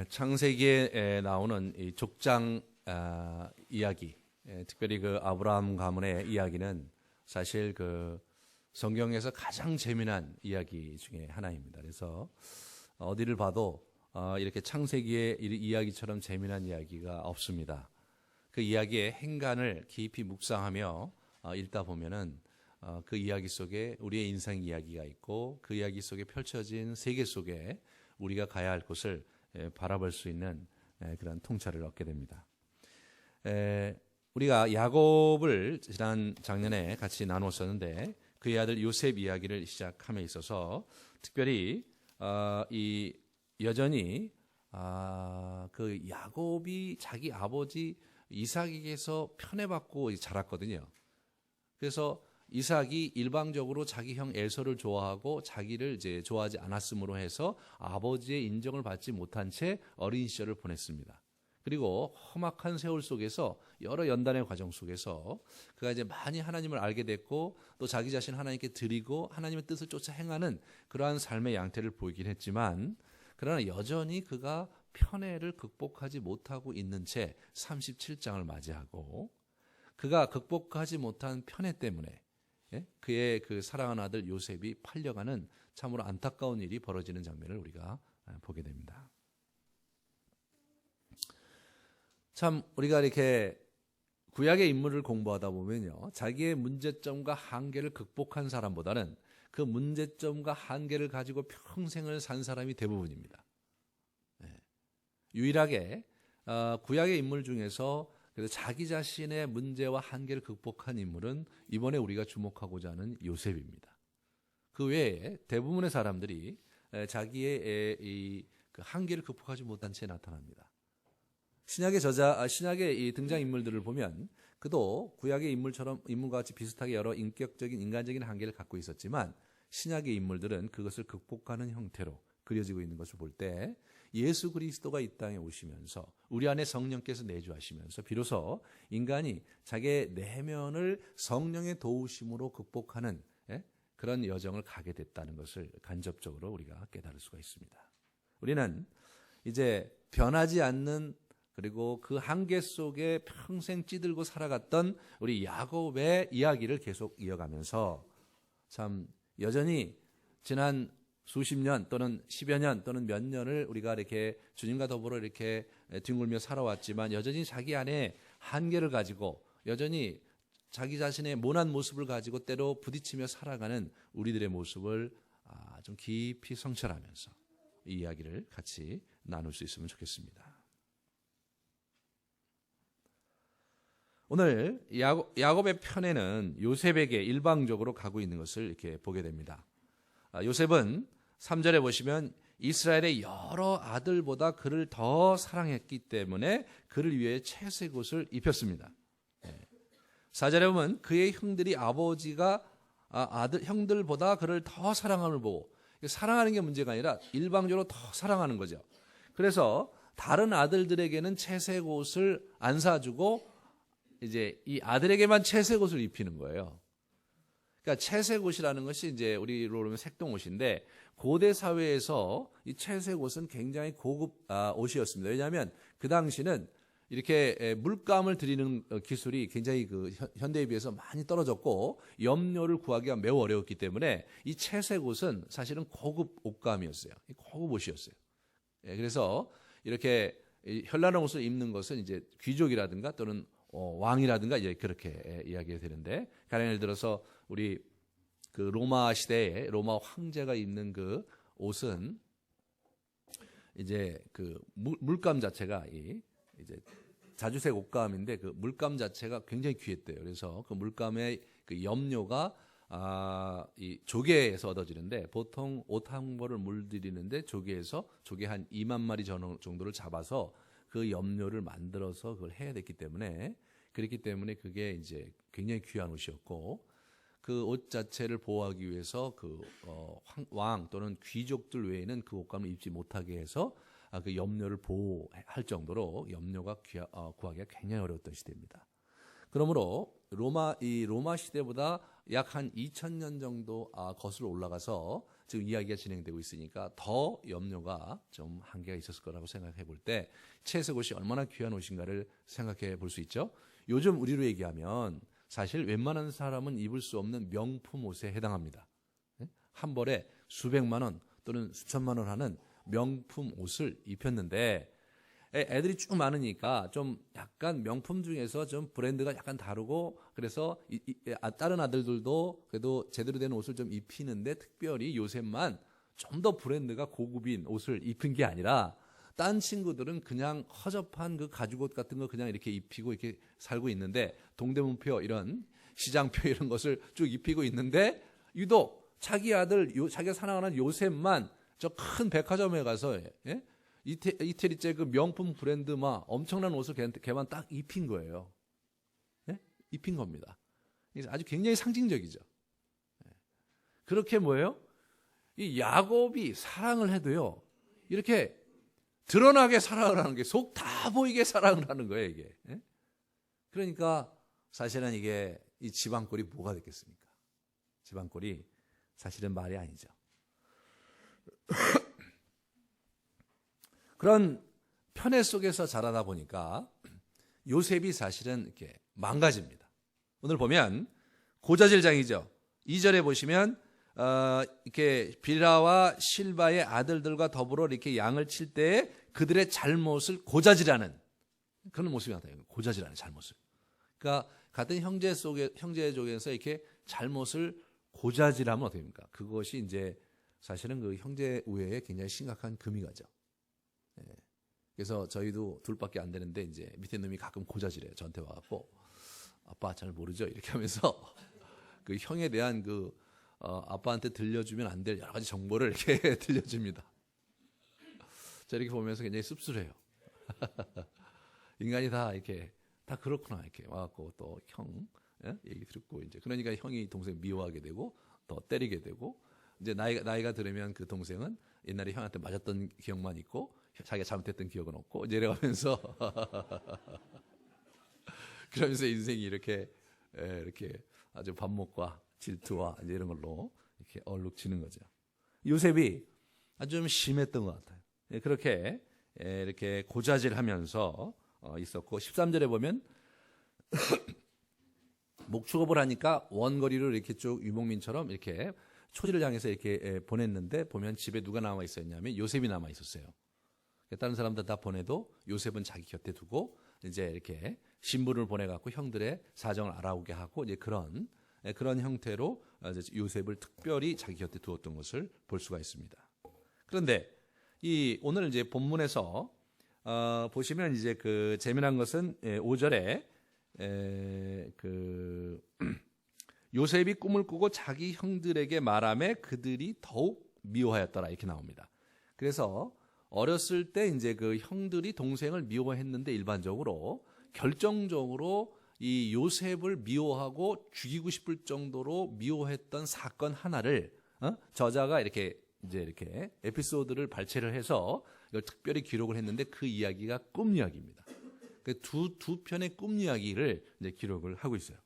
창세기에 나오는 이 족장 이야기, 특별히 그 아브라함 가문의 이야기는 사실 그 성경에서 가장 재미난 이야기 중에 하나입니다. 그래서 어디를 봐도 이렇게 창세기의 이야기처럼 재미난 이야기가 없습니다. 그 이야기의 행간을 깊이 묵상하며 읽다 보면은 그 이야기 속에 우리의 인생 이야기가 있고 그 이야기 속에 펼쳐진 세계 속에 우리가 가야 할 곳을 바라볼 수 있는 그런 통찰을 얻게 됩니다. 우리가 야곱을 지난 작년에 같이 나눴었는데 그의 아들 요셉 이야기를 시작함에 있어서 특별히 이 여전히 그 야곱이 자기 아버지 이삭에게서 편애받고 자랐거든요. 그래서 이삭이 일방적으로 자기 형 에서를 좋아하고 자기를 이제 좋아하지 않았으므로 해서 아버지의 인정을 받지 못한 채 어린 시절을 보냈습니다. 그리고 험악한 세월 속에서 여러 연단의 과정 속에서 그가 이제 많이 하나님을 알게 됐고 또 자기 자신 하나님께 드리고 하나님의 뜻을 쫓아 행하는 그러한 삶의 양태를 보이긴 했지만 그러나 여전히 그가 편애를 극복하지 못하고 있는 채 37장을 맞이하고 그가 극복하지 못한 편애 때문에 그의 그 사랑하는 아들 요셉이 팔려가는 참으로 안타까운 일이 벌어지는 장면을 우리가 보게 됩니다. 참 우리가 이렇게 구약의 인물을 공부하다 보면요, 자기의 문제점과 한계를 극복한 사람보다는 그 문제점과 한계를 가지고 평생을 산 사람이 대부분입니다. 유일하게 구약의 인물 중에서 그래서 자기 자신의 문제와 한계를 극복한 인물은 이번에 우리가 주목하고자 하는 요셉입니다. 그 외에 대부분의 사람들이 자기의 이 한계를 극복하지 못한 채 나타납니다. 신약의 이 등장 인물들을 보면 그도 구약의 인물과 같이 비슷하게 여러 인격적인 인간적인 한계를 갖고 있었지만 신약의 인물들은 그것을 극복하는 형태로 그려지고 있는 것을 볼 때 예수 그리스도가 이 땅에 오시면서 우리 안에 성령께서 내주하시면서 비로소 인간이 자기의 내면을 성령의 도우심으로 극복하는 그런 여정을 가게 됐다는 것을 간접적으로 우리가 깨달을 수가 있습니다. 우리는 이제 변하지 않는 그리고 그 한계 속에 평생 찌들고 살아갔던 우리 야곱의 이야기를 계속 이어가면서 참 여전히 지난 수십 년 또는 10여 년 또는 몇 년을 우리가 이렇게 주님과 더불어 이렇게 뒹굴며 살아왔지만 여전히 자기 안에 한계를 가지고 여전히 자기 자신의 모난 모습을 가지고 때로 부딪히며 살아가는 우리들의 모습을 좀 깊이 성찰하면서 이 이야기를 같이 나눌 수 있으면 좋겠습니다. 오늘 야곱의 편에는 요셉에게 일방적으로 가고 있는 것을 이렇게 보게 됩니다. 요셉은 3절에 보시면 이스라엘의 여러 아들보다 그를 더 사랑했기 때문에 그를 위해 채색 옷을 입혔습니다. 4절에 보면 그의 형들이 아버지가 형들보다 그를 더 사랑함을 보고 사랑하는 게 문제가 아니라 일방적으로 더 사랑하는 거죠. 그래서 다른 아들들에게는 채색 옷을 안 사주고 이제 이 아들에게만 채색 옷을 입히는 거예요. 그러니까 채색 옷이라는 것이 이제 우리로 보면 색동 옷인데 고대 사회에서 이 채색 옷은 굉장히 고급 옷이었습니다. 왜냐하면 그 당시는 이렇게 물감을 들이는 기술이 굉장히 그 현대에 비해서 많이 떨어졌고 염료를 구하기가 매우 어려웠기 때문에 이 채색 옷은 사실은 고급 옷감이었어요. 고급 옷이었어요. 그래서 이렇게 현란한 옷을 입는 것은 이제 귀족이라든가 또는 왕이라든가 이제 그렇게 이야기가 되는데 가령 예를 들어서 우리 그 로마 시대에 로마 황제가 입는 그 옷은 이제 그 물감 자체가 이제 자주색 옷감인데 그 물감 자체가 굉장히 귀했대요. 그래서 그 물감의 그 염료가 이 조개에서 얻어지는데 보통 옷 한 벌을 물들이는데 조개 한 2만 마리 정도를 잡아서 그 염료를 만들어서 그걸 해야 됐기 때문에 그렇기 때문에 그게 이제 굉장히 귀한 옷이었고 그 옷 자체를 보호하기 위해서 그 왕 또는 귀족들 외에는 그 옷감을 입지 못하게 해서 그 염료를 보호할 정도로 염료가 구하기가 굉장히 어려웠던 시대입니다. 그러므로 로마 시대보다 약 한 2000년 정도 거슬러 올라가서 지금 이야기가 진행되고 있으니까 더 염료가 좀 한계가 있었을 거라고 생각해 볼 때 채색 옷이 얼마나 귀한 옷인가를 생각해 볼 수 있죠. 요즘 우리로 얘기하면 사실 웬만한 사람은 입을 수 없는 명품 옷에 해당합니다. 한 벌에 수백만 원 또는 수천만 원 하는 명품 옷을 입혔는데 애들이 쭉 많으니까 좀 약간 명품 중에서 좀 브랜드가 약간 다르고 그래서 다른 아들들도 그래도 제대로 된 옷을 좀 입히는데 특별히 요새만 좀 더 브랜드가 고급인 옷을 입힌 게 아니라 딴 친구들은 그냥 허접한 그 가죽옷 같은 거 그냥 이렇게 입히고 이렇게 살고 있는데 동대문표 이런 시장표 이런 것을 쭉 입히고 있는데 유독 자기 아들 자기가 사랑하는 요셉만 저 큰 백화점에 가서 이태리째 그 명품 브랜드 막 엄청난 옷을 걔만 딱 입힌 거예요. 예? 입힌 겁니다. 아주 굉장히 상징적이죠. 그렇게 뭐예요? 이 야곱이 사랑을 해도요. 이렇게 드러나게 사랑을 하는 게 속 다 보이게 사랑을 하는 거예요, 이게. 예? 그러니까 사실은 이게 이 집안꼴이 뭐가 됐겠습니까? 집안꼴이 사실은 말이 아니죠. 그런 편애 속에서 자라다 보니까 요셉이 사실은 이렇게 망가집니다. 오늘 보면 고자질장이죠. 2절에 보시면 이렇게 빌하와 실바의 아들들과 더불어 이렇게 양을 칠 때에 그들의 잘못을 고자질하는 그런 모습이 나타나요. 고자질하는 잘못을. 그러니까 같은 형제 속에서 이렇게 잘못을 고자질하면 어떻게 됩니까? 그것이 이제 사실은 그 형제 우애에 굉장히 심각한 금이 가죠. 그래서 저희도 둘밖에 안 되는데 이제 밑에 놈이 가끔 고자질해요. 저한테 와갖고 아빠 잘 모르죠? 이렇게 하면서 그 형에 대한 그 아빠한테 들려주면 안 될 여러 가지 정보를 이렇게 들려줍니다. 저 이렇게 보면서 굉장히 씁쓸해요. 인간이 다 이렇게 다 그렇구나 이렇게 와갖고 또 형 얘기 듣고 이제 그러니까 형이 동생 미워하게 되고 더 때리게 되고 이제 나이가 들으면 그 동생은 옛날에 형한테 맞았던 기억만 있고 자기가 잘못했던 기억은 없고 이제 이래가면서 그러면서 인생이 이렇게 아주 반목과 질투와 이제 이런 걸로 이렇게 얼룩지는 거죠. 요셉이 아주 좀 심했던 것 같아요. 그렇게 이렇게 고자질하면서 있었고 13절에 보면 목축업을 하니까 원거리로 이렇게 쭉 유목민처럼 이렇게 초지를 향해서 이렇게 보냈는데 보면 집에 누가 남아 있었냐면 요셉이 남아 있었어요. 다른 사람들 다 보내도 요셉은 자기 곁에 두고 이제 이렇게 신부를 보내갖고 형들의 사정을 알아오게 하고 이제 그런 형태로 요셉을 특별히 자기 곁에 두었던 것을 볼 수가 있습니다. 그런데 오늘 이제 본문에서 보시면 이제 그 재미난 것은 5절에 그 요셉이 꿈을 꾸고 자기 형들에게 말하매 그들이 더욱 미워하였더라 이렇게 나옵니다. 그래서 어렸을 때 이제 그 형들이 동생을 미워했는데 일반적으로 결정적으로 이 요셉을 미워하고 죽이고 싶을 정도로 미워했던 사건 하나를 저자가 이렇게 에피소드를 발췌를 해서 이걸 특별히 기록을 했는데 그 이야기가 꿈 이야기입니다. 그 두 편의 꿈 이야기를 이제 기록을 하고 있어요.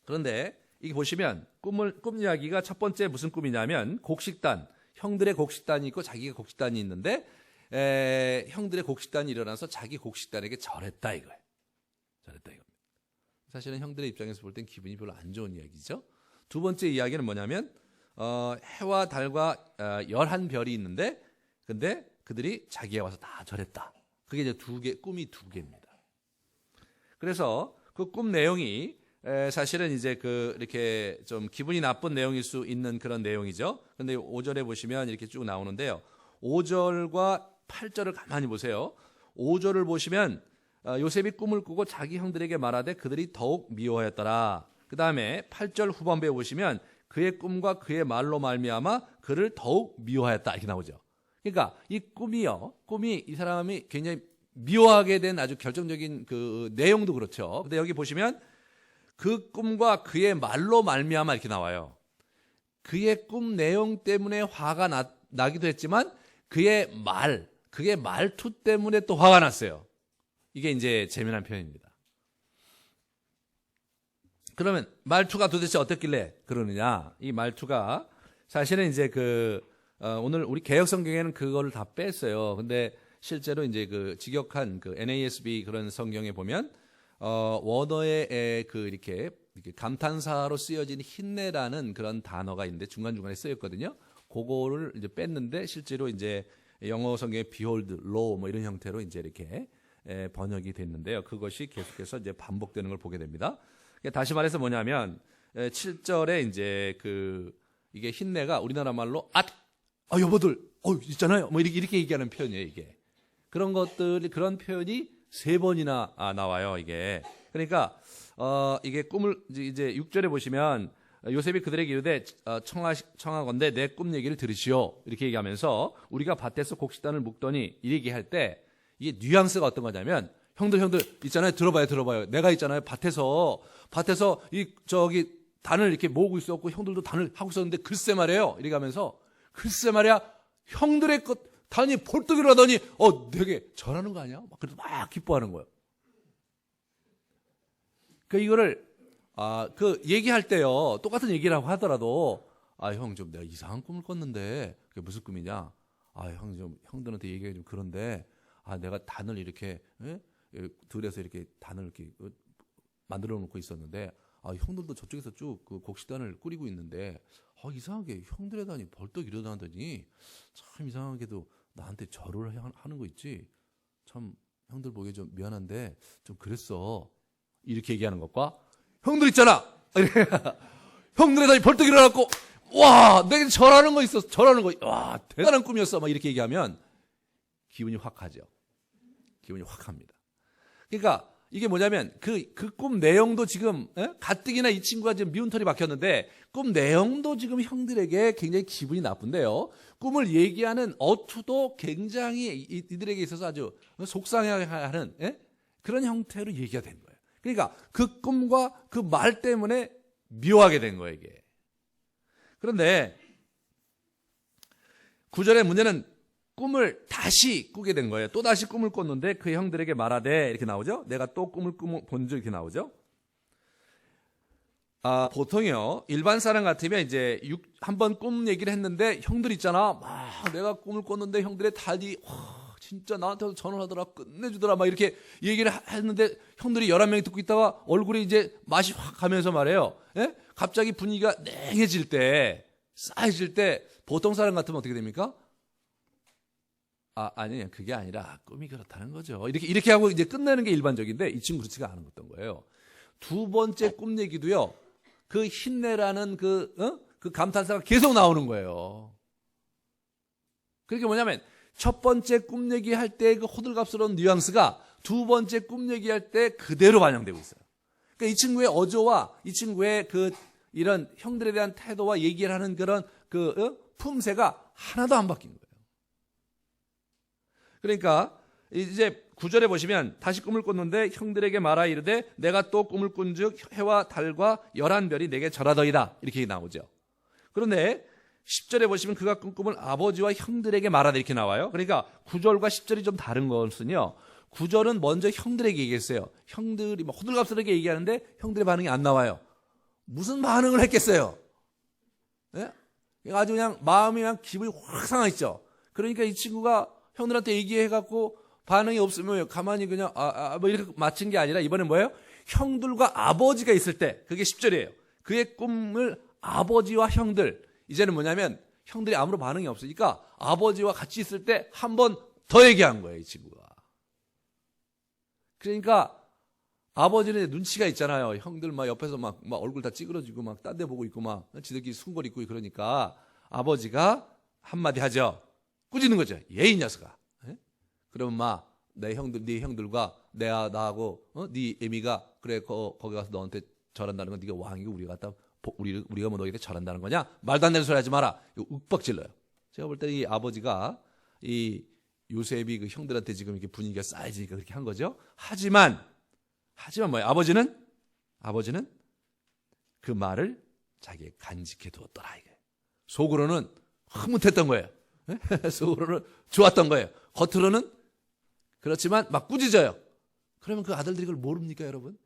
그런데 이게 보시면 꿈 이야기가 첫 번째 무슨 꿈이냐면 곡식단, 형들의 곡식단이 있고 자기가 곡식단이 있는데 형들의 곡식단이 일어나서 자기 곡식단에게 절했다 이거예요. 절했다 이겁니다. 사실은 형들의 입장에서 볼 땐 기분이 별로 안 좋은 이야기죠. 두 번째 이야기는 뭐냐면 해와 달과 11별이 있는데 근데 그들이 자기에 와서 다 절했다. 그게 이제 꿈이 두 개입니다. 그래서 그 꿈 내용이 사실은 이제 이렇게 좀 기분이 나쁜 내용일 수 있는 그런 내용이죠. 근데 5절에 보시면 이렇게 쭉 나오는데요. 5절과 8절을 가만히 보세요. 5절을 보시면 요셉이 꿈을 꾸고 자기 형들에게 말하되 그들이 더욱 미워하였더라. 그 다음에 8절 후반부에 보시면 그의 꿈과 그의 말로 말미암아 그를 더욱 미워하였다 이렇게 나오죠. 그러니까 이 꿈이 이 사람이 굉장히 미워하게 된 아주 결정적인 그 내용도 그렇죠. 근데 여기 보시면 그 꿈과 그의 말로 말미암아 이렇게 나와요. 그의 꿈 내용 때문에 화가 나기도 했지만 그의 말투 때문에 또 화가 났어요. 이게 이제 재미난 표현입니다. 그러면 말투가 도대체 어떻길래 그러느냐? 이 말투가 사실은 이제 오늘 우리 개혁 성경에는 그거를 다 뺐어요. 근데 실제로 이제 그 직역한 그 NASB 그런 성경에 보면 원어에 이렇게 감탄사로 쓰여진 힘내라는 그런 단어가 있는데 중간중간에 쓰였거든요. 그거를 이제 뺐는데 실제로 이제 영어 성경에 behold, lo 뭐 이런 형태로 이제 이렇게 번역이 됐는데요. 그것이 계속해서 이제 반복되는 걸 보게 됩니다. 다시 말해서 뭐냐면 7절에 이제 이게 힘내가 우리나라 말로 여보들 있잖아요. 뭐 이렇게 얘기하는 표현이에요, 이게. 그런 표현이 3번이나 나와요, 이게. 그러니까 이게 꿈을 이제 6절에 보시면 요셉이 그들에게 이르되 청하건대 내 꿈 얘기를 들으시오 이렇게 얘기하면서 우리가 밭에서 곡식단을 묶더니 이 얘기할 때 이게 뉘앙스가 어떤 거냐면 형들 있잖아요, 들어봐요. 내가 있잖아요, 밭에서 단을 이렇게 모으고 있었고 형들도 단을 하고 있었는데 글쎄 말이에요 이렇게 하면서 글쎄 말이야 형들의 단이 벌떡 일어나더니 되게 절하는 거 아니야? 그래서 막 기뻐하는 거예요. 이거를 얘기할 때요 똑같은 얘기라고 하더라도 형 좀 내가 이상한 꿈을 꿨는데 그게 무슨 꿈이냐? 형들한테 얘기하기 좀 그런데 내가 단을 이렇게 들에서 이렇게 단을 이렇게 만들어 놓고 있었는데 형들도 저쪽에서 쭉 그 곡식단을 꾸리고 있는데 이상하게 형들의 단이 벌떡 일어나더니 참 이상하게도 나한테 절을 하는 거 있지. 참 형들 보기에 좀 미안한데 좀 그랬어. 이렇게 얘기하는 것과 형들 있잖아. 형들의 단이 벌떡 일어났고 와 내가 절하는 거 있었어. 절하는 거 와 대단한 꿈이었어. 막 이렇게 얘기하면 기분이 확 하죠. 기분이 확 합니다. 그러니까 이게 뭐냐면 그 꿈 내용도 지금 가뜩이나 이 친구가 지금 미운 털이 박혔는데 꿈 내용도 지금 형들에게 굉장히 기분이 나쁜데요. 꿈을 얘기하는 어투도 굉장히 이들에게 있어서 아주 속상해하는 그런 형태로 얘기가 된 거예요. 그러니까 그 꿈과 그 말 때문에 미워하게 된 거예요, 이게. 그런데 9절의 문제는 꿈을 다시 꾸게 된 거예요. 또 다시 꿈을 꿨는데 그 형들에게 말하되 이렇게 나오죠. 내가 또 꿈을 본 적 이렇게 나오죠. 보통요 일반 사람 같으면 이제 한번 꿈 얘기를 했는데 형들 있잖아. 막 내가 꿈을 꿨는데 형들의 달이 진짜 나한테도 전화하더라, 끝내주더라, 막 이렇게 얘기를 했는데 형들이 11명이 듣고 있다가 얼굴이 이제 맛이 확 가면서 말해요. 갑자기 분위기가 냉해질 때, 싸해질 때 보통 사람 같으면 어떻게 됩니까? 아니, 그게 아니라 꿈이 그렇다는 거죠. 이렇게 하고 이제 끝내는 게 일반적인데 이 친구 그렇지가 않았던 거예요. 두 번째 꿈 얘기도요, 그 힘내라는 그 감탄사가 계속 나오는 거예요. 그게 뭐냐면 첫 번째 꿈 얘기할 때 그 호들갑스러운 뉘앙스가 두 번째 꿈 얘기할 때 그대로 반영되고 있어요. 그러니까 이 친구의 어조와 이 친구의 이런 형들에 대한 태도와 얘기를 하는 그런 품새가 하나도 안 바뀐 거예요. 그러니까 이제 9절에 보시면 다시 꿈을 꿨는데 형들에게 말하 이르되 내가 또 꿈을 꾼즉 해와 달과 11별이 내게 절하더이다 이렇게 나오죠. 그런데 10절에 보시면 그가 꾼 꿈을 아버지와 형들에게 말하다 이렇게 나와요. 그러니까 9절과 10절이 좀 다른 것은요, 9절은 먼저 형들에게 얘기했어요. 형들이 막 호들갑스럽게 얘기하는데 형들의 반응이 안 나와요. 무슨 반응을 했겠어요? 아주 그냥 마음이 그냥 기분이 확 상하있죠. 그러니까 이 친구가 형들한테 얘기해갖고 반응이 없으면 가만히 그냥 뭐 이렇게 마친 게 아니라 이번엔 뭐예요? 형들과 아버지가 있을 때, 그게 10절이에요. 그의 꿈을 아버지와 형들, 이제는 뭐냐면 형들이 아무런 반응이 없으니까 아버지와 같이 있을 때 한 번 더 얘기한 거예요, 이 친구가. 그러니까 아버지는 눈치가 있잖아요. 형들 막 옆에서 막 얼굴 다 찌그러지고 막 딴 데 보고 있고 막 지들끼리 숨걸 있고 그러니까 아버지가 한마디 하죠. 꾸짖는 거죠. 얘 이 녀석아. 그러면 네 형들과 나하고 네 애미가 그래 거기 가서 너한테 절한다는 건 네가 왕이고 우리가 뭐 너에게 절한다는 거냐? 말도 안 되는 소리 하지 마라. 이거 윽박질러요. 제가 볼 때 이 아버지가 이 요셉이 그 형들한테 지금 이렇게 분위기가 쌓여지니까 그렇게 한 거죠. 하지만 뭐예요? 아버지는 그 말을 자기의 간직해 두었더라. 이게 속으로는 흐뭇했던 거예요. 속으로는 좋았던 거예요. 겉으로는 그렇지만 막 꾸짖어요. 그러면 그 아들들이 그걸 모릅니까, 여러분?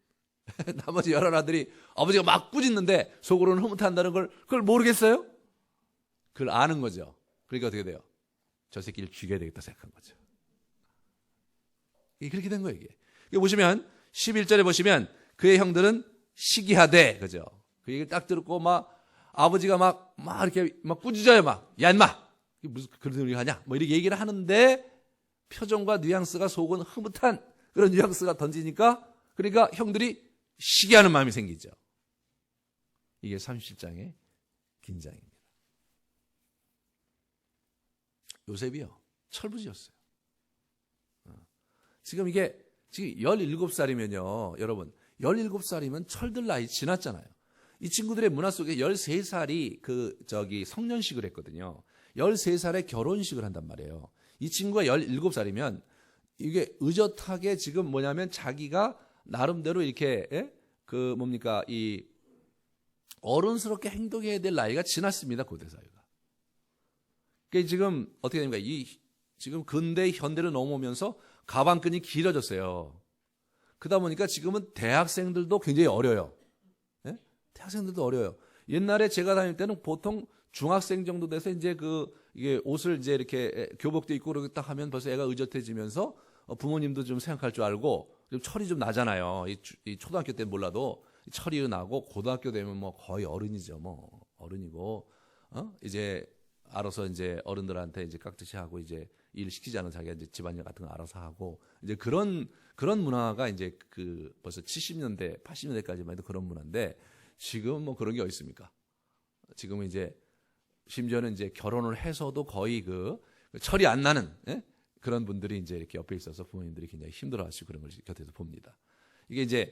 나머지 11아들이 아버지가 막 꾸짖는데 속으로는 흐뭇한다는 걸 그걸 모르겠어요? 그걸 아는 거죠. 그러니까 어떻게 돼요? 저 새끼를 죽여야 되겠다 생각한 거죠. 이게 그렇게 된 거예요, 이게. 이거 보시면 11절에 보시면 그의 형들은 시기하되, 그죠? 그 얘기를 딱 듣고 막 아버지가 막 이렇게 막 꾸짖어요, 막. 야, 인마! 무슨 그런 소리 하냐? 뭐 이렇게 얘기를 하는데 표정과 뉘앙스가 속은 흐뭇한 그런 뉘앙스가 던지니까 그러니까 형들이 시기하는 마음이 생기죠. 이게 37장의 긴장입니다. 요셉이요, 철부지였어요. 지금 이게 지금 17살이면요, 여러분 17살이면 철들 나이 지났잖아요. 이 친구들의 문화 속에 13살이 성년식을 했거든요. 13살에 결혼식을 한단 말이에요. 이 친구가 17살이면 이게 의젓하게 지금 뭐냐면 자기가 나름대로 이렇게 이 어른스럽게 행동해야 될 나이가 지났습니다. 고대 사회가. 그게 지금 어떻게 됩니까? 지금 근대 현대로 넘어오면서 가방끈이 길어졌어요. 그러다 보니까 지금은 대학생들도 굉장히 어려요. 예? 대학생들도 어려요. 옛날에 제가 다닐 때는 보통 중학생 정도 돼서 이제 이게 옷을 이제 이렇게 교복도 입고 그러고 딱 하면 벌써 애가 의젓해지면서 부모님도 좀 생각할 줄 알고 좀 철이 좀 나잖아요. 이 초등학교 때는 몰라도 철이 나고 고등학교 되면 뭐 거의 어른이죠. 뭐 어른이고 이제 알아서 이제 어른들한테 이제 깍듯이 하고 이제 일 시키지 않은 자기가 이제 집안일 같은 거 알아서 하고 이제 그런 문화가 이제 벌써 70년대, 80년대까지만 해도 그런 문화인데 지금 뭐 그런 게 어디 있습니까? 지금은 이제 심지어는 이제 결혼을 해서도 거의 철이 안 나는 그런 분들이 이제 이렇게 옆에 있어서 부모님들이 굉장히 힘들어하시고 그런 걸 곁에서 봅니다. 이게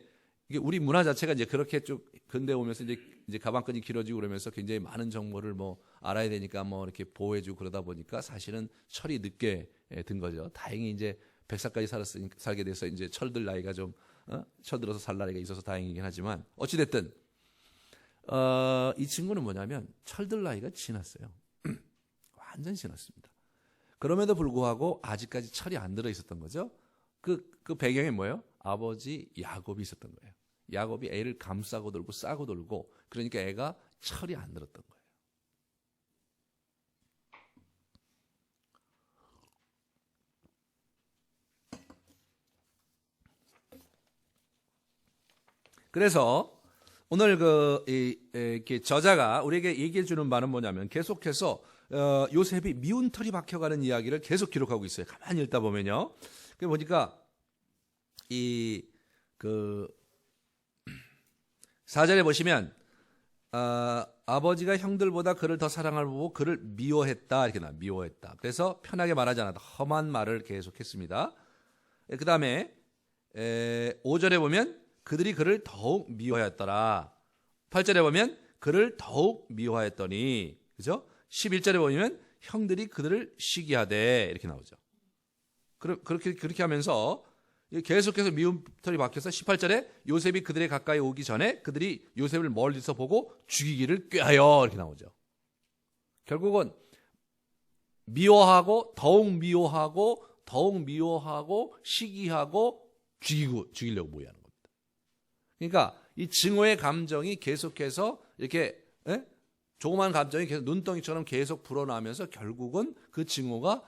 우리 문화 자체가 이제 그렇게 쭉 근대 오면서 이제 가방끈이 길어지고 그러면서 굉장히 많은 정보를 뭐 알아야 되니까 뭐 이렇게 보호해주고 그러다 보니까 사실은 철이 늦게 든 거죠. 다행히 이제 100살까지 살게 돼서 이제 철들 나이가 좀 철들어서 살 나이가 있어서 다행이긴 하지만 어찌됐든 이 친구는 뭐냐면 철들 나이가 지났어요. 완전히 지났습니다. 그럼에도 불구하고 아직까지 철이 안 들어 있었던 거죠. 그 배경에 뭐예요? 아버지 야곱이 있었던 거예요. 야곱이 애를 감싸고 돌고 싸고 돌고 그러니까 애가 철이 안 들었던 거예요. 그래서 오늘 이렇게 저자가 우리에게 얘기해 주는 바는 뭐냐면 계속해서 요셉이 미운 털이 박혀가는 이야기를 계속 기록하고 있어요. 가만히 읽다 보면요. 그 보니까 4절에 보시면 아버지가 형들보다 그를 더 사랑을 보고 그를 미워했다 이렇게 나와요. 미워했다. 그래서 편하게 말하지 않았다. 험한 말을 계속했습니다. 그 다음에 5절에 보면 그들이 그를 더욱 미워하였더라. 8절에 보면 그를 더욱 미워하였더니, 그죠? 11절에 보면 형들이 그들을 시기하되 이렇게 나오죠. 그렇게 하면서 계속해서 미운 털이 박혀서 18절에 요셉이 그들의 가까이 오기 전에 그들이 요셉을 멀리서 보고 죽이기를 꾀하여 이렇게 나오죠. 결국은 미워하고 더욱 미워하고 더욱 미워하고 시기하고 죽이려고 모의하는 겁니다. 그러니까 이 증오의 감정이 계속해서 이렇게 조그마한 감정이 계속 눈덩이처럼 계속 불어나면서 결국은 그 증오가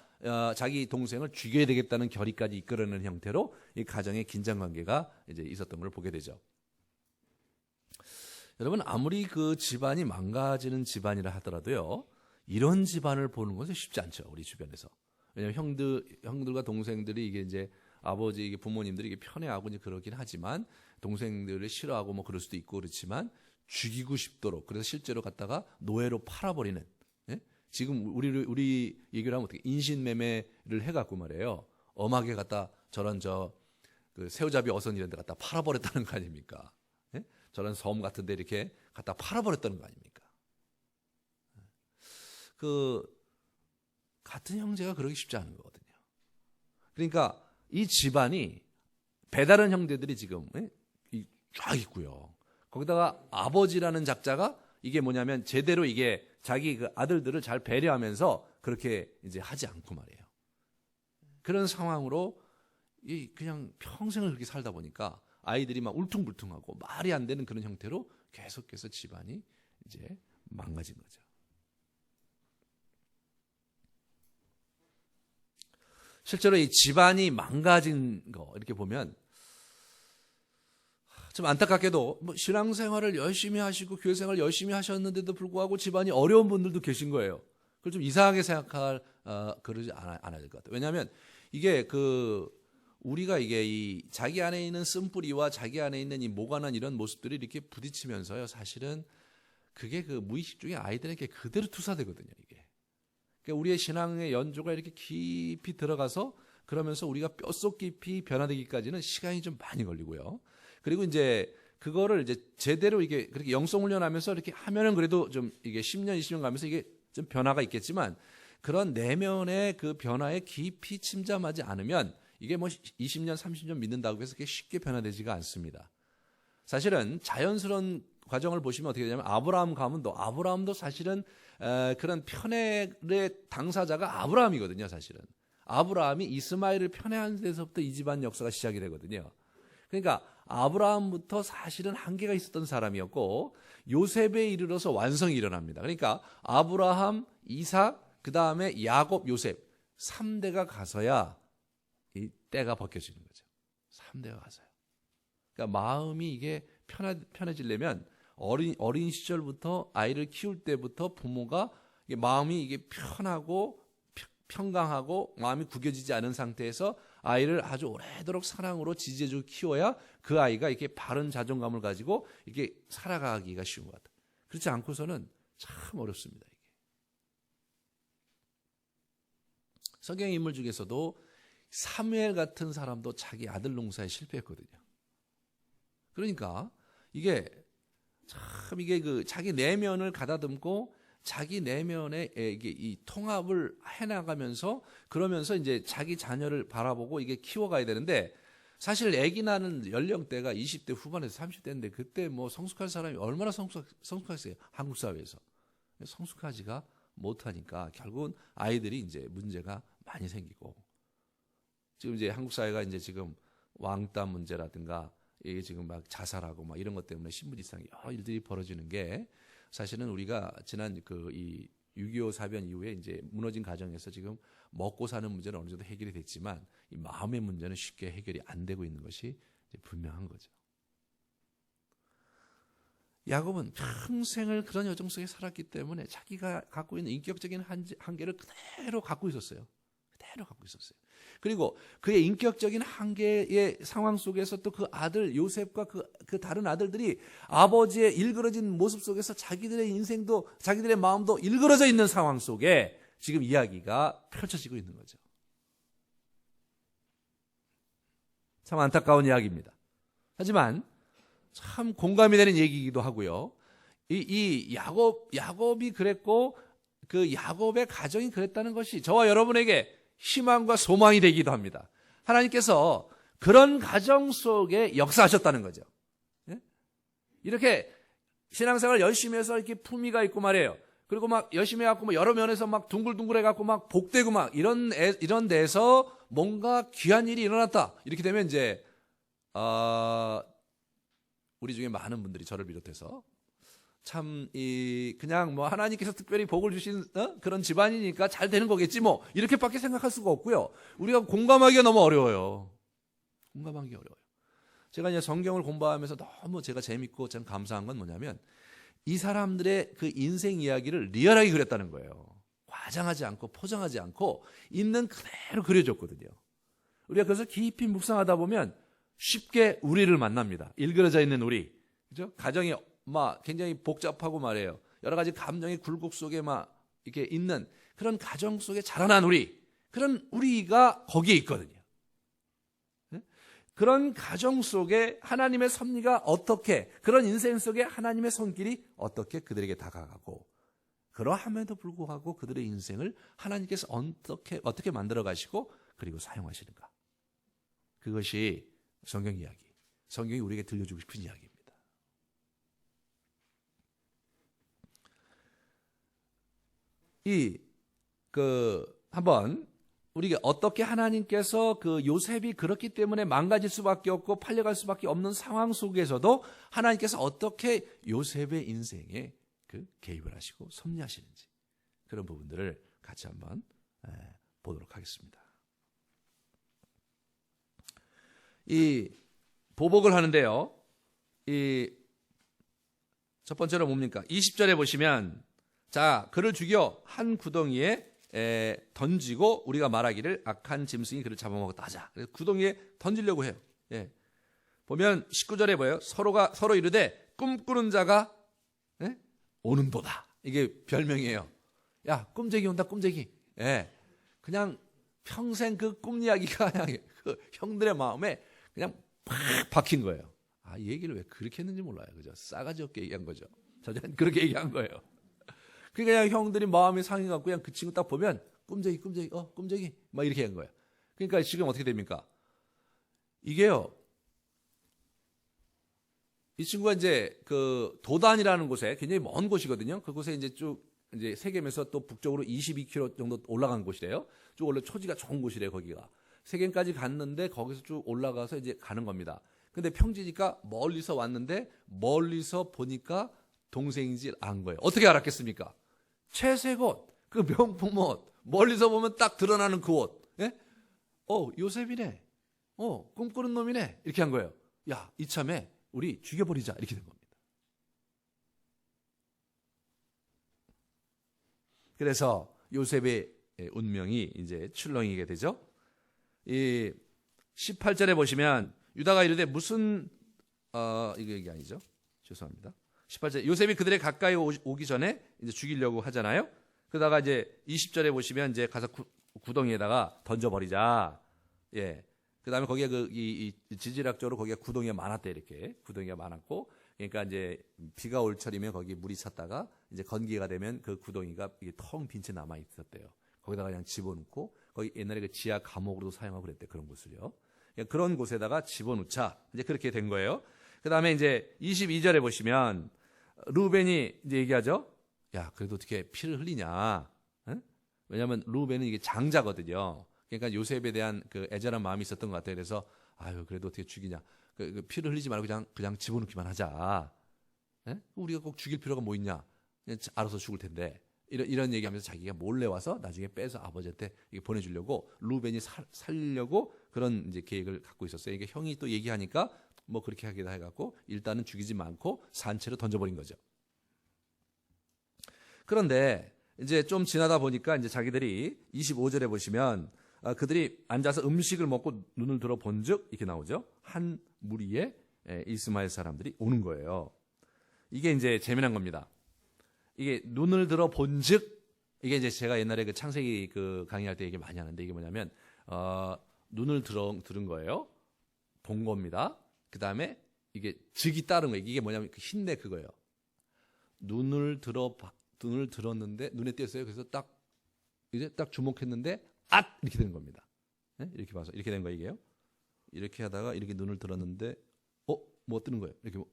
자기 동생을 죽여야 되겠다는 결의까지 이끌어내는 형태로 이 가정의 긴장관계가 이제 있었던 걸 보게 되죠. 여러분 아무리 그 집안이 망가지는 집안이라 하더라도요 이런 집안을 보는 것은 쉽지 않죠. 우리 주변에서. 왜냐하면 형들과 동생들이 이게 이제 아버지 이게 부모님들이 이게 편애하고 이제 그러긴 하지만 동생들을 싫어하고 뭐 그럴 수도 있고 그렇지만 죽이고 싶도록 그래서 실제로 갖다가 노예로 팔아버리는. 지금 우리 얘기를 하면 어떻게 인신매매를 해갖고 말이에요. 엄하게 갖다 저런 그 새우잡이 어선 이런 데 갖다 팔아버렸다는 거 아닙니까? 저런 섬 같은 데 이렇게 갖다 팔아버렸다는 거 아닙니까? 같은 형제가 그러기 쉽지 않은 거거든요. 그러니까 이 집안이 배다른 형제들이 지금 쫙 있고요. 거기다가 아버지라는 작자가 이게 뭐냐면 제대로 이게 자기 그 아들들을 잘 배려하면서 그렇게 이제 하지 않고 말이에요. 그런 상황으로 그냥 평생을 그렇게 살다 보니까 아이들이 막 울퉁불퉁하고 말이 안 되는 그런 형태로 계속해서 집안이 이제 망가진 거죠. 실제로 이 집안이 망가진 거 이렇게 보면 좀 안타깝게도 뭐 신앙생활을 열심히 하시고 교회생활을 열심히 하셨는데도 불구하고 집안이 어려운 분들도 계신 거예요. 그걸 좀 이상하게 생각할 그러지 않아야 될 것 같아요. 왜냐하면 이게 우리가 이게 이 자기 안에 있는 쓴뿌리와 자기 안에 있는 이 모관한 이런 모습들이 이렇게 부딪히면서요. 사실은 그게 그 무의식 중에 아이들에게 그대로 투사되거든요. 이게. 그러니까 우리의 신앙의 연조가 이렇게 깊이 들어가서 그러면서 우리가 뼛속 깊이 변화되기까지는 시간이 좀 많이 걸리고요. 그리고 이제 그거를 이제 제대로 이게 그렇게 영성 훈련하면서 이렇게 하면은 그래도 좀 이게 10년, 20년 가면서 이게 좀 변화가 있겠지만 그런 내면의 그 변화에 깊이 침잠하지 않으면 이게 뭐 20년, 30년 믿는다고 해서 그게 쉽게 변화되지가 않습니다. 사실은 자연스러운 과정을 보시면 어떻게 되냐면 아브라함 가문도 아브라함도 사실은 그런 편애의 당사자가 아브라함이거든요. 사실은 아브라함이 이스마엘을 편애한 데서부터 이 집안 역사가 시작이 되거든요. 그러니까 아브라함부터 사실은 한계가 있었던 사람이었고 요셉에 이르러서 완성이 일어납니다. 그러니까 아브라함, 이삭, 그 다음에 야곱, 요셉 3대가 가서야 이 때가 벗겨지는 거죠. 3대가 가서요. 그러니까 마음이 이게 편해지려면 어린 시절부터 아이를 키울 때부터 부모가 마음이 이게 편하고 평강하고 마음이 구겨지지 않은 상태에서 아이를 아주 오래도록 사랑으로 지지해주고 키워야 그 아이가 이렇게 바른 자존감을 가지고 이렇게 살아가기가 쉬운 것 같아요. 그렇지 않고서는 참 어렵습니다. 이게. 성경 인물 중에서도 사무엘 같은 사람도 자기 아들 농사에 실패했거든요. 그러니까 이게 참 이게 그 자기 내면을 가다듬고 자기 내면에 이게 이 통합을 해나가면서 그러면서 이제 자기 자녀를 바라보고 이게 키워가야 되는데 사실 아기 낳는 연령대가 20대 후반에서 30대인데 그때 뭐 성숙할 사람이 얼마나 성숙했어요? 한국 사회에서 성숙하지가 못하니까 결국은 아이들이 이제 문제가 많이 생기고 지금 이제 한국 사회가 이제 지금 왕따 문제라든가 이게 지금 막 자살하고 막 이런 것 때문에 신분 이상 여러 일들이 벌어지는 게 사실은 우리가 지난 이 6.25 사변 이후에 이제 무너진 가정에서 지금 먹고 사는 문제는 어느 정도 해결이 됐지만 이 마음의 문제는 쉽게 해결이 안 되고 있는 것이 분명한 거죠. 야곱은 평생을 그런 여정 속에 살았기 때문에 자기가 갖고 있는 인격적인 한계를 그대로 갖고 있었어요. 그대로 갖고 있었어요. 그리고 그의 인격적인 한계의 상황 속에서 또 그 아들 요셉과 그 다른 아들들이 아버지의 일그러진 모습 속에서 자기들의 인생도 자기들의 마음도 일그러져 있는 상황 속에 지금 이야기가 펼쳐지고 있는 거죠. 참 안타까운 이야기입니다. 하지만 참 공감이 되는 얘기이기도 하고요. 이 야곱이 그랬고 그 야곱의 가정이 그랬다는 것이 저와 여러분에게 희망과 소망이 되기도 합니다. 하나님께서 그런 가정 속에 역사하셨다는 거죠. 이렇게 신앙생활 열심히 해서 이렇게 품위가 있고 말이에요. 그리고 막 열심히 해갖고 뭐 여러 면에서 막 둥글둥글 해갖고 막 복되고 막 이런 데서 뭔가 귀한 일이 일어났다. 이렇게 되면 이제, 우리 중에 많은 분들이 저를 비롯해서 참, 그냥 뭐 하나님께서 특별히 복을 주신 그런 집안이니까 잘 되는 거겠지 뭐 이렇게밖에 생각할 수가 없고요. 우리가 공감하기가 너무 어려워요. 공감하기 어려워요. 제가 이제 성경을 공부하면서 너무 제가 재밌고 참 감사한 건 뭐냐면 이 사람들의 그 인생 이야기를 리얼하게 그렸다는 거예요. 과장하지 않고 포장하지 않고 있는 그대로 그려줬거든요. 우리가 그래서 깊이 묵상하다 보면 쉽게 우리를 만납니다. 일그러져 있는 우리, 그죠? 가정이 막 굉장히 복잡하고 말이에요. 여러 가지 감정의 굴곡 속에 막 이렇게 있는 그런 가정 속에 자라난 그런 우리가 거기에 있거든요. 그런 가정 속에 하나님의 섭리가 어떻게, 그런 인생 속에 하나님의 손길이 어떻게 그들에게 다가가고, 그러함에도 불구하고 그들의 인생을 하나님께서 어떻게 만들어 가시고 그리고 사용하시는가. 그것이 성경 이야기, 성경이 우리에게 들려주고 싶은 이야기입니다. 한번 우리가 어떻게 하나님께서 그 요셉이 그렇기 때문에 망가질 수밖에 없고 팔려갈 수밖에 없는 상황 속에서도 하나님께서 어떻게 요셉의 인생에 그 개입을 하시고 섭리하시는지 그런 부분들을 같이 한번 보도록 하겠습니다. 이 보복을 하는데요. 이 첫 번째로 뭡니까? 20절에 보시면 자, 그를 죽여 한 구덩이에 던지고 우리가 말하기를 악한 짐승이 그를 잡아먹었다 하자. 그래서 구덩이에 던지려고 해요. 예. 보면 19절에 보여요. 서로 이르되 꿈꾸는 자가 오는도다. 이게 별명이에요. 야, 꿈쟁이 온다, 꿈쟁이. 예. 그냥 평생 그 꿈 이야기가 그냥 그 형들의 마음에 그냥 팍 박힌 거예요. 아, 이 얘기를 왜 그렇게 했는지 몰라요. 그죠? 싸가지 없게 얘기한 거죠. 저는 그렇게 얘기한 거예요. 그냥 형들이 마음이 상해갖고 그냥 그 친구 딱 보면 꿈쟁이, 꿈쟁이 막 이렇게 한 거예요. 그러니까 지금 어떻게 됩니까? 이게요. 이 친구가 이제 그 도단이라는 곳에 굉장히 먼 곳이거든요. 그곳에 이제 쭉 이제 세겜에서 또 북쪽으로 22km 정도 올라간 곳이래요. 쭉 원래 초지가 좋은 곳이래요, 거기가. 세겜까지 갔는데 거기서 쭉 올라가서 이제 가는 겁니다. 근데 평지니까 멀리서 왔는데 멀리서 보니까 동생인지 안 거예요. 어떻게 알았겠습니까? 채색 옷, 그 명품 옷, 멀리서 보면 딱 드러나는 그 옷. 예? 요셉이네. 꿈꾸는 놈이네. 이렇게 한 거예요. 야, 이참에 우리 죽여버리자. 이렇게 된 겁니다. 그래서 요셉의 운명이 이제 출렁이게 되죠. 이 18절에 보시면 유다가 이르되 무슨 이게 아니죠. 죄송합니다. 18절 요셉이 그들의 가까이 오기 전에 이제 죽이려고 하잖아요. 그러다가 이제 20절에 보시면 이제 가서 구덩이에다가 던져버리자. 예. 그다음에 거기에 이 지질학적으로 거기에 구덩이가 많았대. 이렇게 구덩이가 많았고, 그러니까 이제 비가 올 철이면 거기 물이 찼다가 이제 건기가 되면 그 구덩이가 이게 텅 빈 채 남아 있었대요. 거기다가 그냥 집어넣고 거기 옛날에 그 지하 감옥으로도 사용하고 그랬대. 그런 곳을요. 그런 곳에다가 집어넣자. 이제 그렇게 된 거예요. 그다음에 이제 22절에 보시면 루벤이 이제 얘기하죠. 야, 그래도 어떻게 피를 흘리냐? 응? 왜냐하면 루벤은 이게 장자거든요. 그러니까 요셉에 대한 그 애절한 마음이 있었던 것 같아요. 그래서 아유, 그래도 어떻게 죽이냐? 그 피를 흘리지 말고 그냥 집어넣기만 하자. 응? 우리가 꼭 죽일 필요가 뭐 있냐? 그냥 알아서 죽을 텐데. 이런 얘기하면서 자기가 몰래 와서 나중에 빼서 아버지한테 이게 보내주려고 루벤이 살려고 그런 이제 계획을 갖고 있었어요. 이게 형이 또 얘기하니까 뭐 그렇게 하기도 해갖고 일단은 죽이지 않고 산채로 던져버린 거죠. 그런데 이제 좀 지나다 보니까 이제 자기들이 25절에 보시면 그들이 앉아서 음식을 먹고 눈을 들어 본즉 이렇게 나오죠. 한 무리의 이스마엘 사람들이 오는 거예요. 이게 이제 재미난 겁니다. 이게 눈을 들어 본즉 이게 이제 제가 옛날에 그 창세기 그 강의할 때 얘기 많이 하는데 이게 뭐냐면 눈을 들은 거예요. 본 겁니다. 그 다음에 이게 즉이 따른 거예요. 이게 뭐냐면 그 힌내 그거예요. 눈을 들었는데 눈에 띄었어요. 그래서 이제 딱 주목했는데 이렇게 되는 겁니다. 네? 이렇게 봐서 이렇게 된 거예요. 이게요. 이렇게 하다가 이렇게 눈을 들었는데 뭐 뜨는 거예요. 이렇게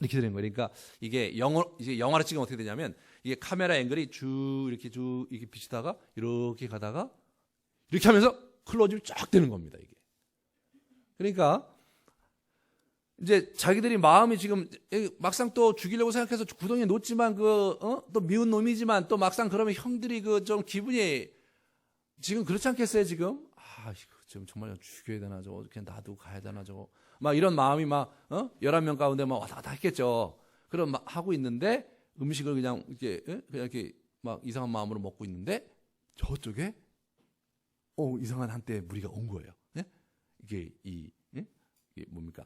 이렇게 되는 거예요. 그러니까 이게 영화로 찍으면 어떻게 되냐면 이게 카메라 앵글이 이렇게 비치다가 이렇게 가다가 이렇게 하면서 클로즈업이 쫙 되는 겁니다. 이게. 그러니까 이제 자기들이 마음이 지금 막상 또 죽이려고 생각해서 구덩이에 놓지만 또 미운 놈이지만 또 막상 그러면 형들이 좀 기분이 지금 그렇지 않겠어요, 지금? 이거 지금 정말 죽여야 되나, 저거. 그냥 놔두고 가야 되나, 저거. 막 이런 마음이 11명 가운데 막 왔다 갔다 했겠죠. 그럼 막 하고 있는데 음식을 그냥 이렇게 막 이상한 마음으로 먹고 있는데 저쪽에 이상한 한때 무리가 온 거예요. 예? 이게 뭡니까?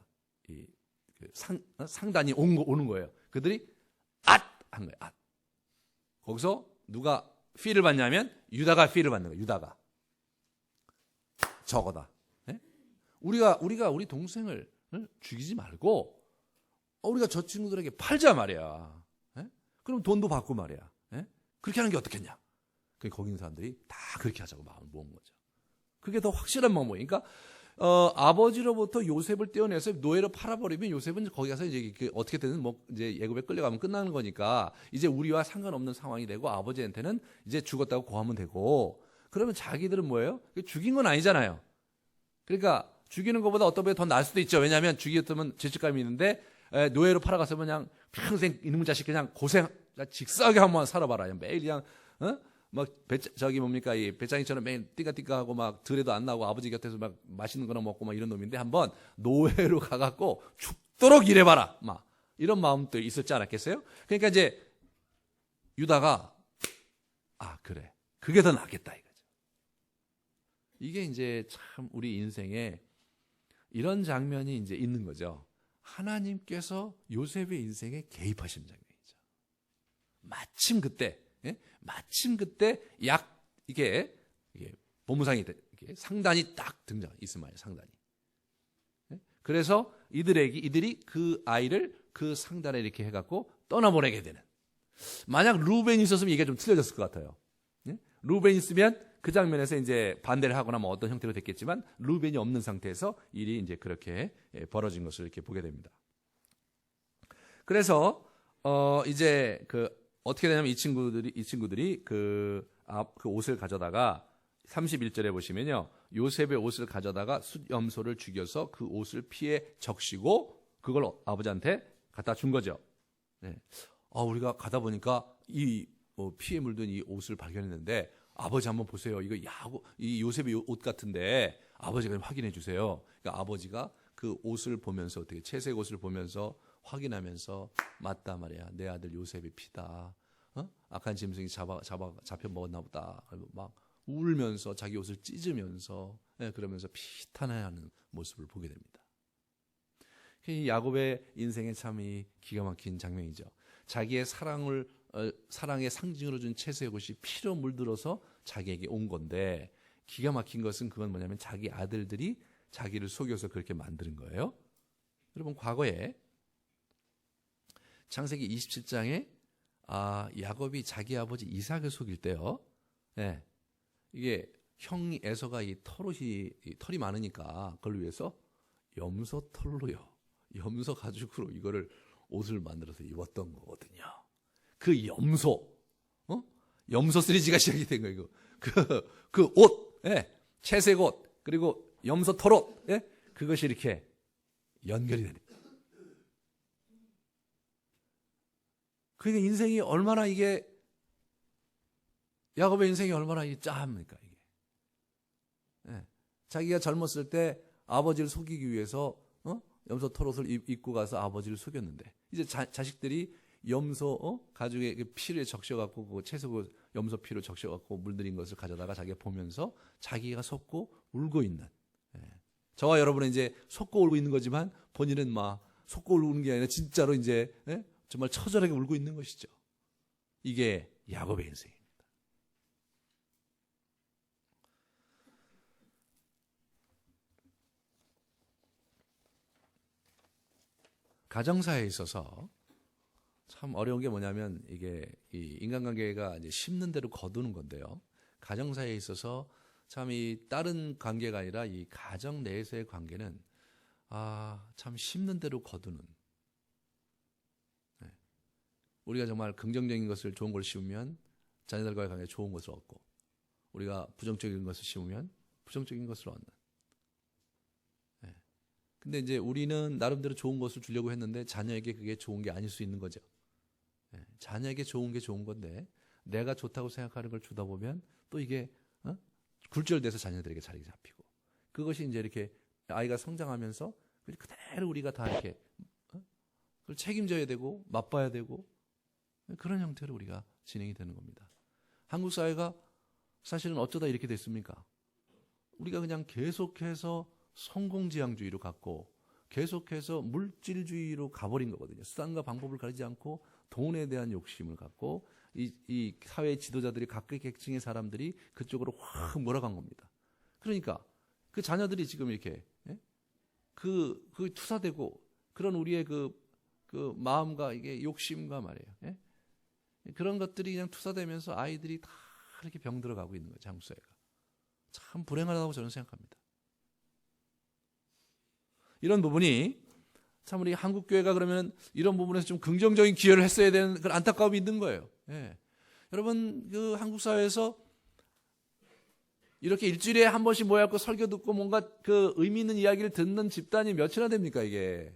상단이 오는 거예요. 그들이 한 거예요. 거기서 누가 피를 받냐면 유다가 피를 받는 거예요. 유다가 저거다. 예? 우리가 우리 동생을 죽이지 말고 우리가 저 친구들에게 팔자 말이야. 예? 그럼 돈도 받고 말이야. 예? 그렇게 하는 게 어떻겠냐? 거기 있는 사람들이 다 그렇게 하자고 마음을 모은 거죠. 그게 더 확실한 방법이에요. 그러니까 아버지로부터 요셉을 떼어내서 노예로 팔아버리면 요셉은 거기 가서 이제 어떻게든 이제 예굽에 끌려가면 끝나는 거니까 이제 우리와 상관없는 상황이 되고 아버지한테는 이제 죽었다고 고하면 되고 그러면 자기들은 뭐예요? 죽인 건 아니잖아요. 그러니까 죽이는 것보다 어떤 분이 더 나을 수도 있죠. 왜냐하면 죽였으면 죄책감이 있는데 노예로 팔아갔으면 그냥 평생 이놈의 자식 그냥 고생 직사하게 한번 살아봐라. 매일 그냥 막 저기 뭡니까 이 배짱이처럼 매일 띠까띠까하고 막 들에도 안 나고 아버지 곁에서 막 맛있는 거나 먹고 막 이런 놈인데 한번 노예로 가갖고 죽도록 일해봐라. 막 이런 마음도 있었지 않았겠어요? 그러니까 이제 유다가 그래 그게 더 낫겠다 이거죠. 이게 이제 참 우리 인생에 이런 장면이 이제 있는 거죠. 하나님께서 요셉의 인생에 개입하신 장면이죠. 마침 그때 이게 보무상이 이게 상단이 딱 등장 있으면 상단이. 그래서 이들이 그 아이를 그 상단에 이렇게 해갖고 떠나보내게 되는. 만약 루벤이 있었으면 이게 좀 틀려졌을 것 같아요. 루벤이 있으면 그 장면에서 이제 반대를 하거나 뭐 어떤 형태로 됐겠지만 루벤이 없는 상태에서 일이 이제 그렇게 벌어진 것을 이렇게 보게 됩니다. 그래서 이제 어떻게 되냐면 이 친구들이 그 옷을 가져다가 31절에 보시면요. 요셉의 옷을 가져다가 숫염소를 죽여서 그 옷을 피에 적시고 그걸 아버지한테 갖다 준 거죠. 네. 우리가 가다 보니까 이 피에 물든 이 옷을 발견했는데 아버지 한번 보세요. 이거 이 요셉의 옷 같은데 아버지가 확인해 주세요. 그러니까 아버지가 그 옷을 보면서 어떻게 채색 옷을 보면서 확인하면서 맞다 말이야. 내 아들 요셉의 피다. 악한 짐승이 잡혀 먹었나 보다. 막 울면서 자기 옷을 찢으면서 그러면서 피탄해하는 모습을 보게 됩니다. 이 야곱의 인생에 참 이 기가 막힌 장면이죠. 자기의 사랑의 상징으로 준 채색 옷이 피로 물들어서 자기에게 온 건데 기가 막힌 것은 그건 뭐냐면 자기 아들들이 자기를 속여서 그렇게 만드는 거예요. 여러분 과거에 창세기 27장에 야곱이 자기 아버지 이삭을 속일 때요. 이게 형이 에서가 이 털이 많으니까 그걸 위해서 염소 털로요. 염소 가죽으로 이거를 옷을 만들어서 입었던 거거든요. 그 염소 시리즈가 시작이 된 거예요. 그 옷, 채색 옷, 그리고 염소 털옷, 그것이 이렇게 연결이 되는. 그러니까 인생이 얼마나 이게 야곱의 인생이 얼마나 이게 짭니까 이게. 자기가 젊었을 때 아버지를 속이기 위해서 염소 털옷을 입고 가서 아버지를 속였는데 이제 자식들이 염소 가죽에 피를 적셔갖고 그 채색옷 염소 피로 적셔갖고 물들인 것을 가져다가 자기가 보면서 자기가 속고 울고 있는. 저와 여러분은 이제 속고 울고 있는 거지만 본인은 막 속고 울고 있는 게 아니라 진짜로 이제 정말 처절하게 울고 있는 것이죠. 이게 야곱의 인생입니다. 가정사에 있어서 참 어려운 게 뭐냐면 이게 이 인간관계가 이제 심는 대로 거두는 건데요. 가정사에 있어서 참 이 다른 관계가 아니라 이 가정 내에서의 관계는 참 심는 대로 거두는. 우리가 정말 긍정적인 것을 좋은 걸 심으면 자녀들과의 관계에 좋은 것을 얻고 우리가 부정적인 것을 심으면 부정적인 것을 얻는. 근데 이제 우리는 나름대로 좋은 것을 주려고 했는데 자녀에게 그게 좋은 게 아닐 수 있는 거죠. 자녀에게 좋은 게 좋은 건데 내가 좋다고 생각하는 걸 주다 보면 또 이게 굴절돼서 자녀들에게 자리 잡히고 그것이 이제 이렇게 아이가 성장하면서 그대로 우리가 다 이렇게 그걸 책임져야 되고 맛봐야 되고 그런 형태로 우리가 진행이 되는 겁니다. 한국 사회가 사실은 어쩌다 이렇게 됐습니까? 우리가 그냥 계속해서 성공지향주의로 갔고 계속해서 물질주의로 가버린 거거든요. 수단과 방법을 가리지 않고 돈에 대한 욕심을 갖고 이 사회 지도자들이 각각 계층의 사람들이 그쪽으로 확 몰아간 겁니다. 그러니까 그 자녀들이 지금 이렇게 그 투사되고 그런 우리의 그 마음과 이게 욕심과 말이에요. 그런 것들이 그냥 투사되면서 아이들이 다 이렇게 병들어가고 있는 거죠. 한국 사회가. 참 불행하다고 저는 생각합니다. 이런 부분이 참 우리 한국교회가 그러면 이런 부분에서 좀 긍정적인 기여를 했어야 되는 그런 안타까움이 있는 거예요. 여러분 그 한국 사회에서 이렇게 일주일에 한 번씩 모여갖고 설교 듣고 뭔가 그 의미 있는 이야기를 듣는 집단이 몇이나 됩니까, 이게?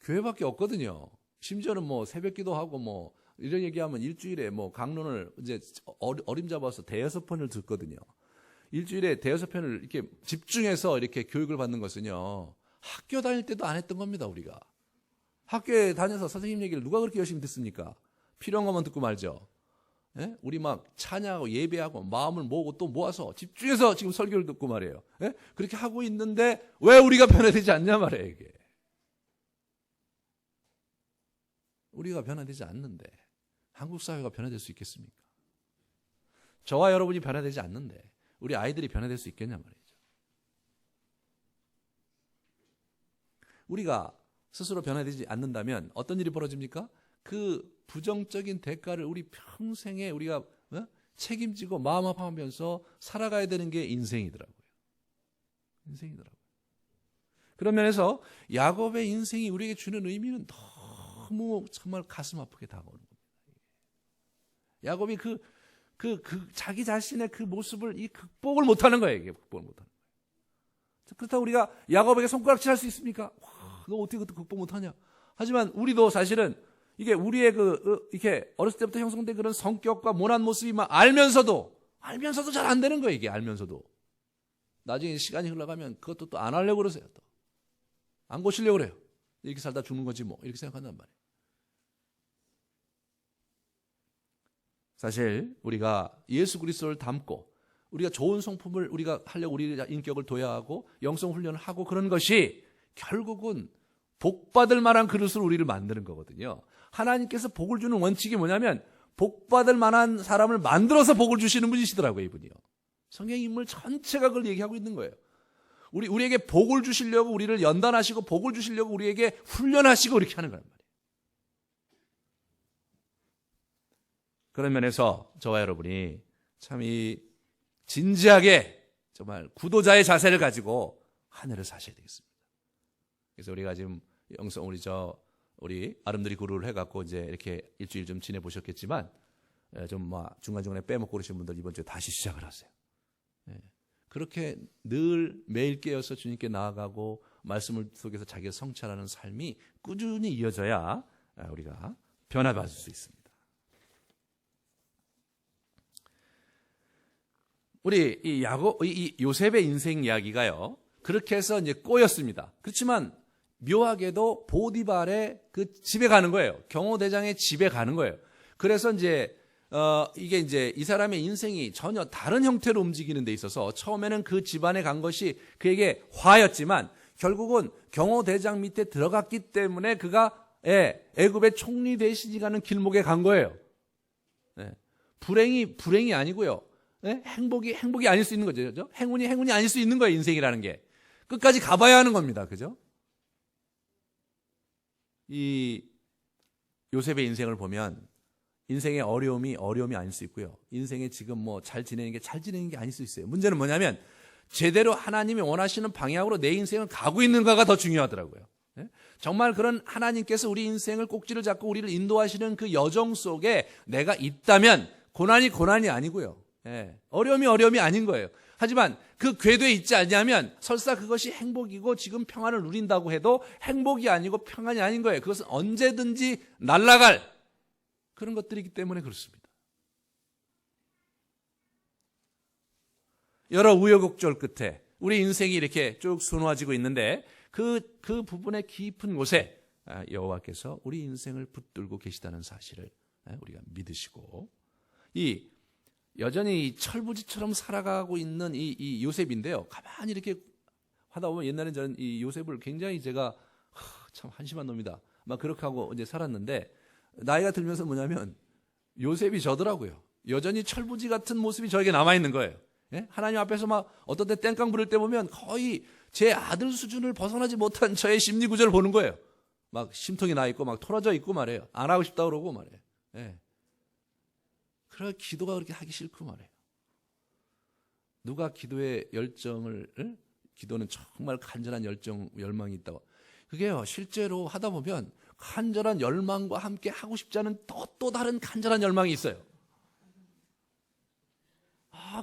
교회밖에 없거든요. 심지어는 뭐 새벽 기도하고 뭐 이런 얘기하면 일주일에 뭐 강론을 이제 어림잡아서 대여섯 편을 듣거든요. 일주일에 대여섯 편을 이렇게 집중해서 이렇게 교육을 받는 것은요, 학교 다닐 때도 안 했던 겁니다, 우리가. 학교에 다녀서 선생님 얘기를 누가 그렇게 열심히 듣습니까? 필요한 것만 듣고 말죠. 예? 우리 막 찬양하고 예배하고 마음을 모으고 또 모아서 집중해서 지금 설교를 듣고 말이에요. 예? 그렇게 하고 있는데 왜 우리가 변화되지 않냐 말이에요, 이게. 우리가 변화되지 않는데 한국 사회가 변화될 수 있겠습니까? 저와 여러분이 변화되지 않는데 우리 아이들이 변화될 수 있겠냐 말이죠. 우리가 스스로 변화되지 않는다면 어떤 일이 벌어집니까? 그 부정적인 대가를 우리 평생에 우리가 책임지고 마음 아파하면서 살아가야 되는 게 인생이더라고요. 인생이더라고요. 그런 면에서 야곱의 인생이 우리에게 주는 의미는 너무 정말 가슴 아프게 다가오는 겁니다. 야곱이 자기 자신의 그 모습을 극복을 못하는 거예요. 이게 극복을 못하는 거예요. 그렇다고 우리가 야곱에게 손가락질 할 수 있습니까? 와, 너 어떻게 그것도 극복 못하냐? 하지만 우리도 사실은 이게 우리의 이렇게 어렸을 때부터 형성된 그런 성격과 모난 모습이 막 알면서도 잘 안 되는 거예요. 이게 알면서도. 나중에 시간이 흘러가면 그것도 또 안 하려고 그러세요. 또. 안 고치려고 그래요. 이렇게 살다 죽는 거지 뭐. 이렇게 생각한단 말이에요. 사실 우리가 예수 그리스도를 닮고 우리가 좋은 성품을 우리가 하려고 우리 인격을 도야하고 영성 훈련을 하고 그런 것이 결국은 복받을 만한 그릇으로 우리를 만드는 거거든요. 하나님께서 복을 주는 원칙이 뭐냐면 복받을 만한 사람을 만들어서 복을 주시는 분이시더라고요, 이분이요. 성경 인물 전체가 그걸 얘기하고 있는 거예요. 우리에게 복을 주시려고 우리를 연단하시고 복을 주시려고 우리에게 훈련하시고 이렇게 하는 거란 말이에요. 그런 면에서 저와 여러분이 참 진지하게 정말 구도자의 자세를 가지고 한 해를 사셔야 되겠습니다. 그래서 우리가 지금 우리 아름드리 구루를 해갖고 이제 이렇게 일주일 좀 지내보셨겠지만 좀 중간중간에 빼먹고 그러신 분들 이번 주에 다시 시작을 하세요. 그렇게 늘 매일 깨어서 주님께 나아가고 말씀을 속에서 자기가 성찰하는 삶이 꾸준히 이어져야 우리가 변화받을 수 있습니다. 우리 이 요셉의 인생 이야기가요, 그렇게 해서 이제 꼬였습니다. 그렇지만 묘하게도 보디발의 그 집에 가는 거예요. 경호대장의 집에 가는 거예요. 그래서 이제 이게 이제 이 사람의 인생이 전혀 다른 형태로 움직이는 데 있어서 처음에는 그 집안에 간 것이 그에게 화였지만 결국은 경호대장 밑에 들어갔기 때문에 그가 애굽의 총리 되시지가는 길목에 간 거예요. 불행이 아니고요. 행복이 아닐 수 있는 거죠. 그죠? 행운이 아닐 수 있는 거예요. 인생이라는 게. 끝까지 가봐야 하는 겁니다. 그죠? 이 요셉의 인생을 보면 인생의 어려움이 아닐 수 있고요. 인생에 지금 뭐 잘 지내는 게 아닐 수 있어요. 문제는 뭐냐면 제대로 하나님이 원하시는 방향으로 내 인생을 가고 있는가가 더 중요하더라고요. 정말 그런 하나님께서 우리 인생을 꼭지를 잡고 우리를 인도하시는 그 여정 속에 내가 있다면 고난이 아니고요. 어려움이 아닌 거예요. 하지만 그 궤도에 있지 않냐면 설사 그것이 행복이고 지금 평안을 누린다고 해도 행복이 아니고 평안이 아닌 거예요. 그것은 언제든지 날아갈 그런 것들이기 때문에 그렇습니다. 여러 우여곡절 끝에 우리 인생이 이렇게 쭉 수놓아지고 있는데 그 부분의 깊은 곳에 여호와께서 우리 인생을 붙들고 계시다는 사실을 우리가 믿으시고 여전히 철부지처럼 살아가고 있는 이 요셉인데요. 가만히 이렇게 하다 보면 옛날에 저는 이 요셉을 굉장히 제가 참 한심한 놈이다 막 그렇게 하고 이제 살았는데 나이가 들면서 뭐냐면 요셉이 저더라고요. 여전히 철부지 같은 모습이 저에게 남아있는 거예요. 하나님 앞에서 막 어떤 때 땡깡 부릴 때 보면 거의 제 아들 수준을 벗어나지 못한 저의 심리 구조를 보는 거예요. 막 심통이 나 있고 막 토라져 있고 말이에요. 안 하고 싶다 그러고 말이에요. 그래 기도가 그렇게 하기 싫고 말이에요. 누가 기도의 열정을 기도는 정말 간절한 열망이 있다고. 그게요 실제로 하다 보면 간절한 열망과 함께 하고 싶지 않은 또 다른 간절한 열망이 있어요.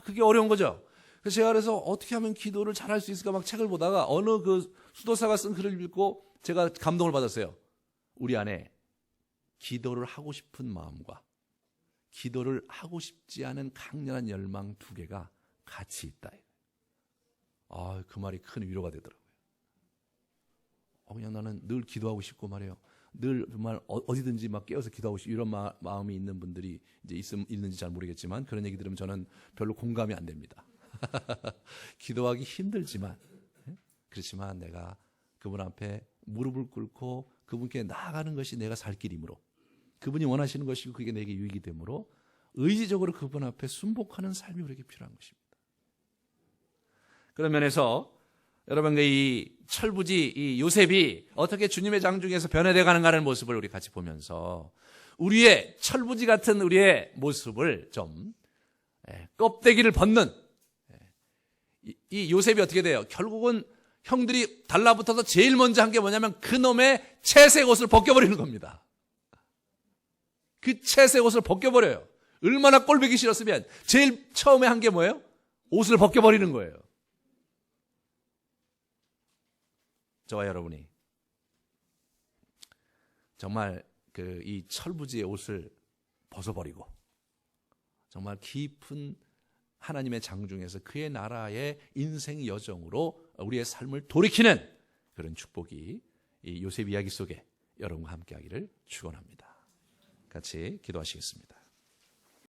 그게 어려운 거죠. 그래서 제가 그래서 어떻게 하면 기도를 잘할 수 있을까 막 책을 보다가 어느 그 수도사가 쓴 글을 읽고 제가 감동을 받았어요. 우리 안에 기도를 하고 싶은 마음과 기도를 하고 싶지 않은 강렬한 열망 두 개가 같이 있다. 그 말이 큰 위로가 되더라고요. 그냥 나는 늘 기도하고 싶고 말이에요. 늘 정말 어디든지 막 깨어서 기도하고 싶고 이런 마음이 있는 분들이 이제 있는지 잘 모르겠지만 그런 얘기 들으면 저는 별로 공감이 안 됩니다. 기도하기 힘들지만 그렇지만 내가 그분 앞에 무릎을 꿇고 그분께 나아가는 것이 내가 살 길이므로 그분이 원하시는 것이고 그게 내게 유익이 되므로 의지적으로 그분 앞에 순복하는 삶이 우리에게 필요한 것입니다. 그런 면에서 여러분 이 철부지 이 요셉이 어떻게 주님의 장중에서 변해돼 가는가라는 모습을 우리 같이 보면서 우리의 철부지 같은 우리의 모습을 좀 껍데기를 벗는 이 요셉이 어떻게 돼요? 결국은 형들이 달라붙어서 제일 먼저 한 게 뭐냐면 그놈의 채색 옷을 벗겨버리는 겁니다. 그 채색 옷을 벗겨버려요. 얼마나 꼴보기 싫었으면 제일 처음에 한 게 뭐예요? 옷을 벗겨버리는 거예요. 저와 여러분이 정말 이 철부지의 옷을 벗어버리고 정말 깊은 하나님의 장중에서 그의 나라의 인생 여정으로 우리의 삶을 돌이키는 그런 축복이 이 요셉 이야기 속에 여러분과 함께 하기를 축원합니다. 같이 기도하시겠습니다.